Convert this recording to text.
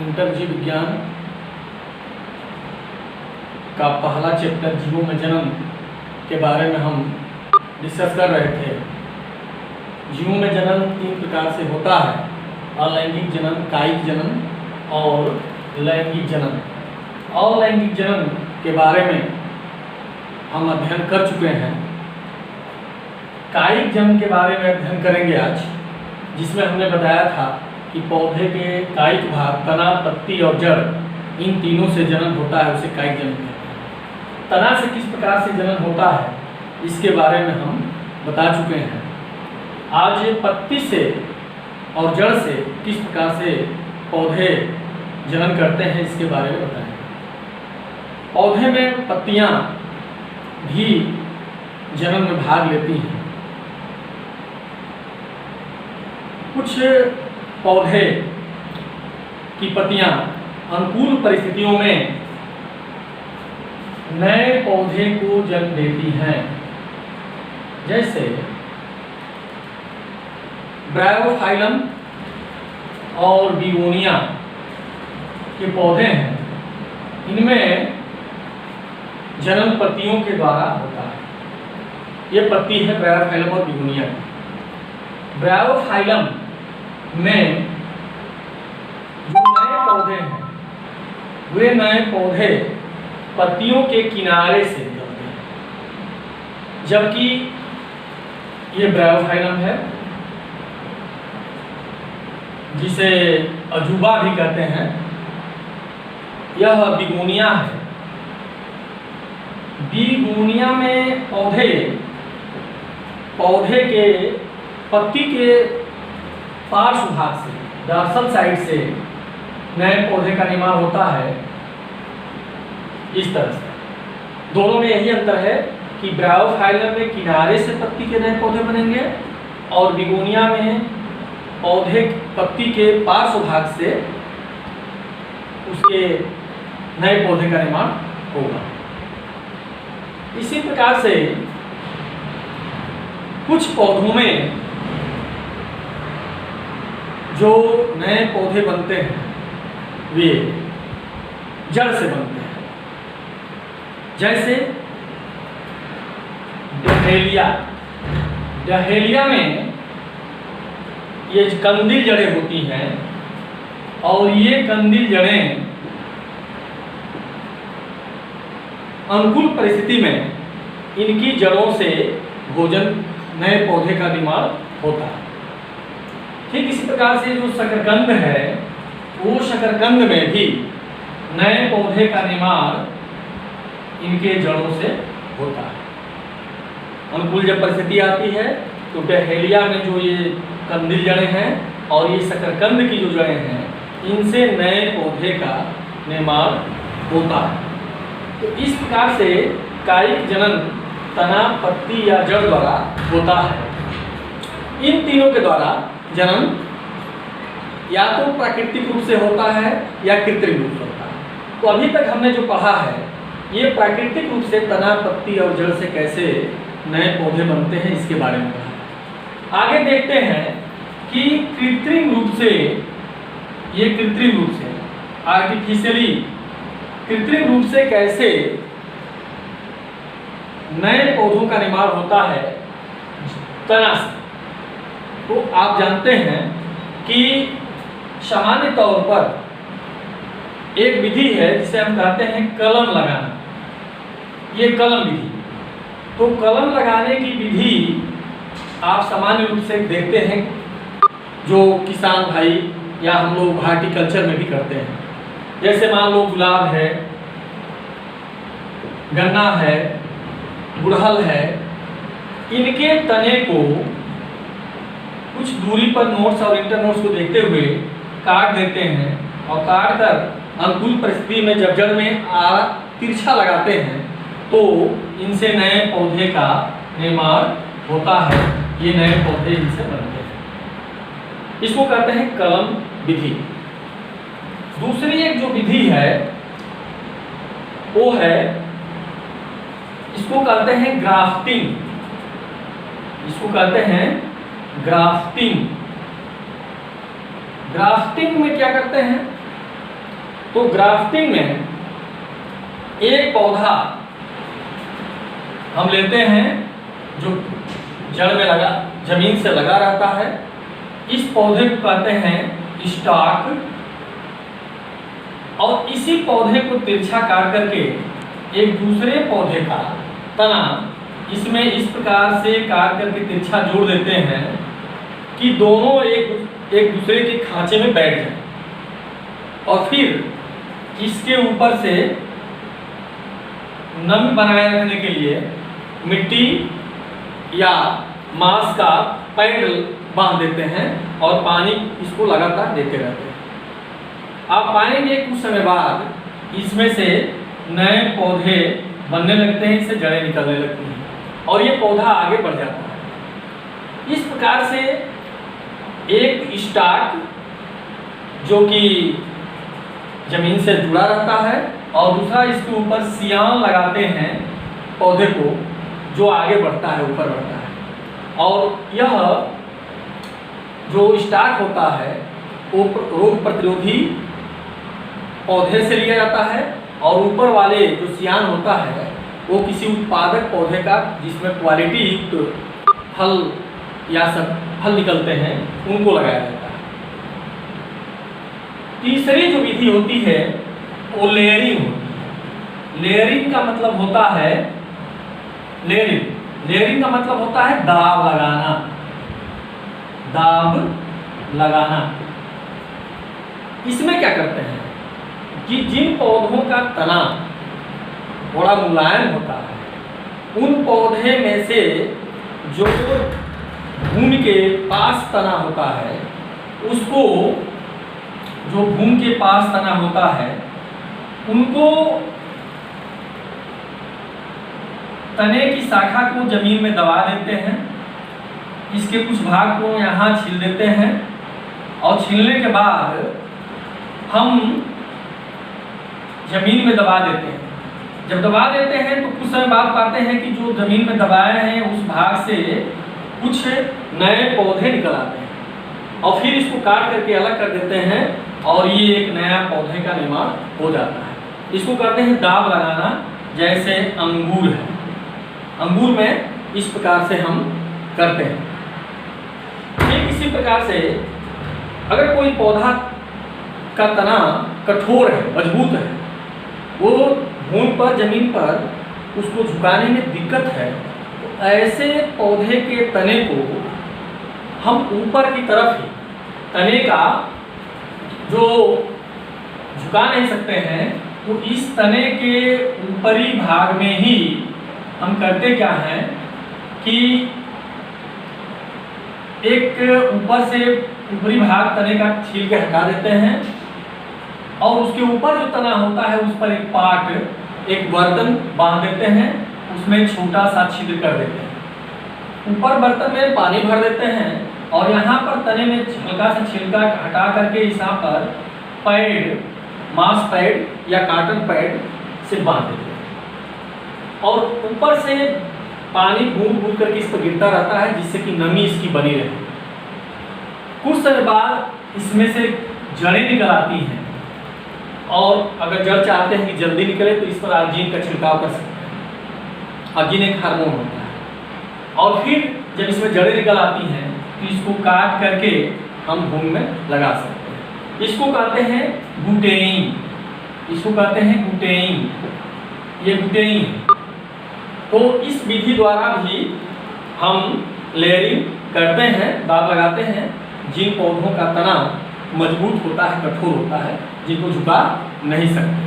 इंटरजीव विज्ञान का पहला चैप्टर जीवों में जन्म के बारे में हम डिस्कस कर रहे थे। जीवों में जन्म 3 प्रकार से होता है: अलैंगिक जन्म, कायिक जन्म और लैंगिक जन्म। अलैंगिक जन्म के बारे में हम अध्ययन कर चुके हैं। कायिक जन्म के बारे में अध्ययन करेंगे आज, जिसमें हमने बताया था कि पौधे के कायिक भाग तना, पत्ती और जड़, इन तीनों से जन्म होता है, उसे कायिक जन्म कहते हैं। तना से किस प्रकार से जन्म होता है इसके बारे में हम बता चुके हैं। आज पत्ती से और जड़ से किस प्रकार से पौधे जन्म करते हैं इसके बारे में बताएंगे। पौधे में पत्तियां भी जन्म में भाग लेती हैं। कुछ पौधे की पत्तियां अनुकूल परिस्थितियों में नए पौधे को जन्म देती हैं, जैसे ब्रायोफाइलम और बिगोनिया के पौधे हैं। इनमें जन्म पत्तियों के द्वारा होता है। ये पत्ती है ब्रायोफाइलम और बिगोनिया की। ब्रायोफाइलम में जो नए पौधे हैं, वे नए पौधे पत्तियों के किनारे से निकलते हैं, जबकि ये ब्रायोफाइलम है, जिसे अजूबा भी कहते हैं, यह बिगोनिया है। बिगोनिया में पौधे के पत्ती के पार्श्व भाग से, डॉर्सल साइड से नए पौधे का निर्माण होता है। इस तरह से दोनों में यही अंतर है कि ब्रायोफाइलम में किनारे से पत्ती के नए पौधे बनेंगे और बिगोनिया में पत्ती के पार्श्व भाग से उसके नए पौधे का निर्माण होगा। इसी प्रकार से कुछ पौधों में जो नए पौधे बनते हैं वे जड़ से बनते हैं, जैसे डहेलिया में ये कंदील जड़ें होती हैं और ये कंदील जड़ें अनुकूल परिस्थिति में इनकी जड़ों से भोजन, नए पौधे का निर्माण होता है। ठीक इसी प्रकार से जो शकरकंद है, वो शकरकंद में भी नए पौधे का निर्माण इनके जड़ों से होता है। अनुकूल जब परिस्थिति आती है तो डहेलिया में जो ये कंदील जड़ें हैं और ये शकरकंद की जो जड़ें हैं, इनसे नए पौधे का निर्माण होता है। तो इस प्रकार से कायिक जन्म तना, पत्ती या जड़ द्वारा होता है। इन तीनों के द्वारा जन्म या तो प्राकृतिक रूप से होता है या कृत्रिम रूप से होता है। तो अभी तक हमने जो पढ़ा है, ये प्राकृतिक रूप से तना, पत्ती और जड़ से कैसे नए पौधे बनते हैं इसके बारे में पढ़ा है। आगे देखते हैं कि कृत्रिम रूप से आर्टिफिशियली कृत्रिम रूप से कैसे नए पौधों का निर्माण होता है तना से। तो आप जानते हैं कि सामान्य तौर पर एक विधि है जिसे हम कहते हैं कलम लगाना। ये कलम विधि, तो कलम लगाने की विधि आप सामान्य रूप से देखते हैं जो किसान भाई या हम लोग हार्टिकल्चर में भी करते हैं। जैसे मान लो गुलाब है, गन्ना है, गुड़हल है, इनके तने को कुछ दूरी पर नोट्स और इंटरनोट्स को देखते हुए काट देते हैं और काट कर अनुकूल परिस्थिति में जब जड़ में तिरछा लगाते हैं तो इनसे नए पौधे का निर्माण होता है। ये नए पौधे इनसे बनते हैं। इसको कहते हैं कलम विधि। दूसरी एक जो विधि है वो है, इसको कहते हैं ग्राफ्टिंग। ग्राफ्टिंग में क्या करते हैं तो ग्राफ्टिंग में एक पौधा हम लेते हैं जो जड़ में लगा, जमीन से लगा रहता है। इस पौधे को कहते हैं स्टॉक, और इसी पौधे को तिरछा काट करके एक दूसरे पौधे का तना इसमें इस प्रकार से काट करके तिरछा जोड़ देते हैं कि दोनों एक दूसरे के खांचे में बैठ जाए, और फिर इसके ऊपर से नमी बनाए रखने के लिए मिट्टी या मांस का पैड बांध देते हैं और पानी इसको लगातार देते रहते हैं। आप पाएंगे कुछ समय बाद इसमें से नए पौधे बनने लगते हैं, इससे जड़ें निकलने लगती हैं और ये पौधा आगे बढ़ जाता है। इस प्रकार से एक स्टॉक जो कि जमीन से जुड़ा रहता है और दूसरा इसके ऊपर सियान लगाते हैं पौधे को, जो आगे बढ़ता है, ऊपर बढ़ता है। और यह जो स्टॉक होता है वो रोग प्रतिरोधी पौधे से लिया जाता है, और ऊपर वाले जो सियान होता है वो किसी उत्पादक पौधे का जिसमें क्वालिटी युक्त फल या सब फल निकलते हैं उनको लगाया जाता है। तीसरी जो विधि होती है वो लेयरिंग होती है। लेयरिंग का मतलब होता है लेयरिंग का मतलब होता है दाब लगाना। दाब लगाना इसमें क्या करते हैं कि जिन पौधों का तना बड़ा मुलायम होता है उन पौधे में से जो भूमि के पास तना होता है उसको, जो भूमि के पास तना होता है उनको तने की शाखा को जमीन में दबा देते हैं। इसके कुछ भाग को यहाँ छील देते हैं और छीलने के बाद हम जमीन में दबा देते हैं। जब दबा देते हैं तो कुछ समय बाद पाते हैं कि जो जमीन में दबाए हैं उस भाग से कुछ नए पौधे निकल आते हैं और फिर इसको काट करके अलग कर देते हैं और ये एक नया पौधे का निर्माण हो जाता है। इसको कहते हैं दाब लगाना। जैसे अंगूर है, अंगूर में इस प्रकार से हम करते हैं। ठीक इसी प्रकार से अगर कोई पौधा का तना कठोर है, मजबूत है, वो भूमि पर, जमीन पर उसको झुकाने में दिक्कत है, तो ऐसे पौधे के तने को हम ऊपर की तरफ ही, तने का जो झुका नहीं सकते हैं, तो इस तने के ऊपरी भाग में ही हम करते क्या हैं कि एक ऊपर से ऊपरी भाग तने का छील के हटा देते हैं और उसके ऊपर जो तना होता है उस पर एक पाट, एक बर्तन बांध देते हैं, उसमें छोटा सा छिद्र कर देते हैं। ऊपर बर्तन में पानी भर देते हैं और यहाँ पर तने में हल्का सा छिलका हटा करके यहाँ पर पैड, मांस पैड या कॉटन पैड से बांध देते हैं और ऊपर से पानी बूंद बूंद करके इस पर गिरता रहता है जिससे कि नमी इसकी बनी रहे। कुछ समय बाद इसमें से जड़ें निकल आती हैं और अगर जड़ चाहते हैं कि जल्दी निकले तो इस पर आर्जीन का छिड़काव कर सकते हैं। आर्जीन एक हार्मोन होता है और फिर जब इसमें जड़ें निकल आती हैं तो इसको काट करके हम भूमि में लगा सकते हैं। इसको कहते हैं गुटेइंग। इसको कहते हैं गुटेइंग, ये गुटेइंग है। तो इस विधि द्वारा भी हम लेयरिंग करते हैं, दाब लगाते हैं। जिन पौधों का तना मजबूत होता है, कठोर होता है, जिनको झुका नहीं सकते।